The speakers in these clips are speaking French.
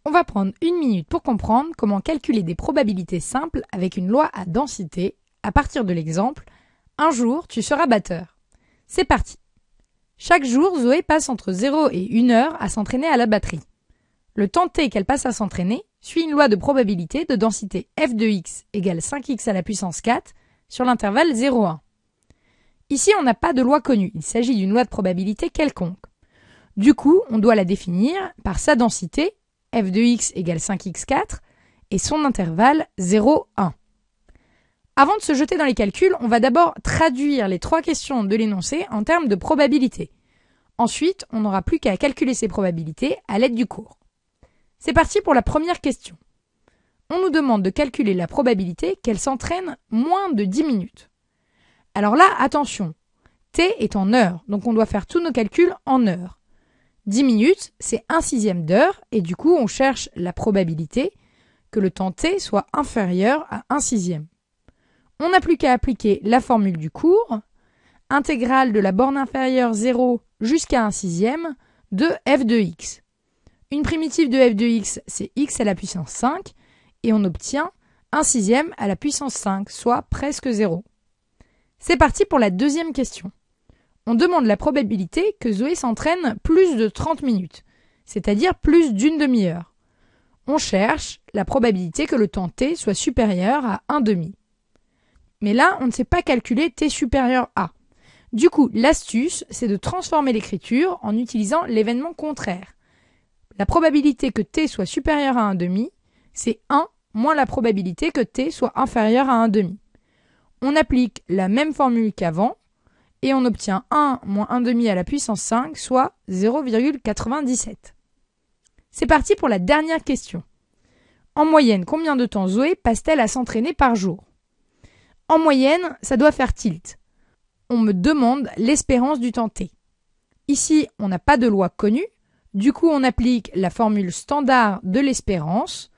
On va prendre 1 minute pour comprendre comment calculer des probabilités simples avec une loi à densité à partir de l'exemple « Un jour, tu seras batteur ». C'est parti. Chaque jour, Zoé passe entre 0 et 1 heure à s'entraîner à la batterie. Le temps t qu'elle passe à s'entraîner suit une loi de probabilité de densité f de x égale 5x à la puissance 4 sur l'intervalle 0,1. Ici, on n'a pas de loi connue, il s'agit d'une loi de probabilité quelconque. Du coup, on doit la définir par sa densité, f de x égale 5x4, et son intervalle 0,1. Avant de se jeter dans les calculs, on va d'abord traduire les 3 questions de l'énoncé en termes de probabilité. Ensuite, on n'aura plus qu'à calculer ces probabilités à l'aide du cours. C'est parti pour la première question. On nous demande de calculer la probabilité qu'elle s'entraîne moins de 10 minutes. Alors là, attention, t est en heures, donc on doit faire tous nos calculs en heures. 10 minutes, c'est 1/6 d'heure, et du coup, on cherche la probabilité que le temps t soit inférieur à 1/6. On n'a plus qu'à appliquer la formule du cours, intégrale de la borne inférieure 0 jusqu'à 1/6 de f de x. Une primitive de f de x, c'est x à la puissance 5, et on obtient 1/6 à la puissance 5, soit presque 0. C'est parti pour la deuxième question. On demande la probabilité que Zoé s'entraîne plus de 30 minutes, c'est-à-dire plus d'une demi-heure. On cherche la probabilité que le temps t soit supérieur à 1/2. Mais là, on ne sait pas calculer t supérieur à. Du coup, l'astuce, c'est de transformer l'écriture en utilisant l'événement contraire. La probabilité que t soit supérieur à 1/2, c'est 1 moins la probabilité que t soit inférieur à 1/2. On applique la même formule qu'avant, et on obtient 1 moins 1/2 à la puissance 5, soit 0,97. C'est parti pour la dernière question. En moyenne, combien de temps Zoé passe-t-elle à s'entraîner par jour? En moyenne, ça doit faire tilt. On me demande l'espérance du temps t. Ici, on n'a pas de loi connue, du coup on applique la formule standard de l'espérance,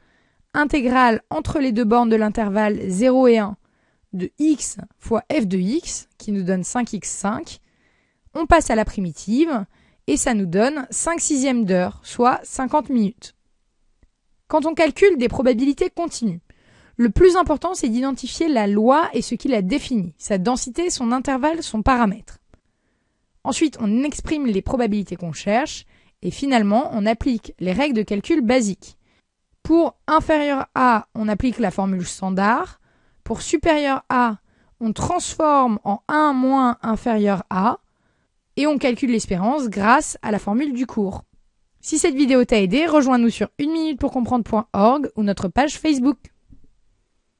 intégrale entre les deux bornes de l'intervalle 0 et 1 de x fois f de x, qui nous donne 5x5. On passe à la primitive, et ça nous donne 5/6 d'heure, soit 50 minutes. Quand on calcule des probabilités continues, le plus important, c'est d'identifier la loi et ce qui la définit, sa densité, son intervalle, son paramètre. Ensuite, on exprime les probabilités qu'on cherche, et finalement, on applique les règles de calcul basiques. Pour inférieur à, on applique la formule standard. Pour supérieur à, on transforme en 1 moins inférieur à, et on calcule l'espérance grâce à la formule du cours. Si cette vidéo t'a aidé, rejoins-nous sur 1minutepourcomprendre.org ou notre page Facebook.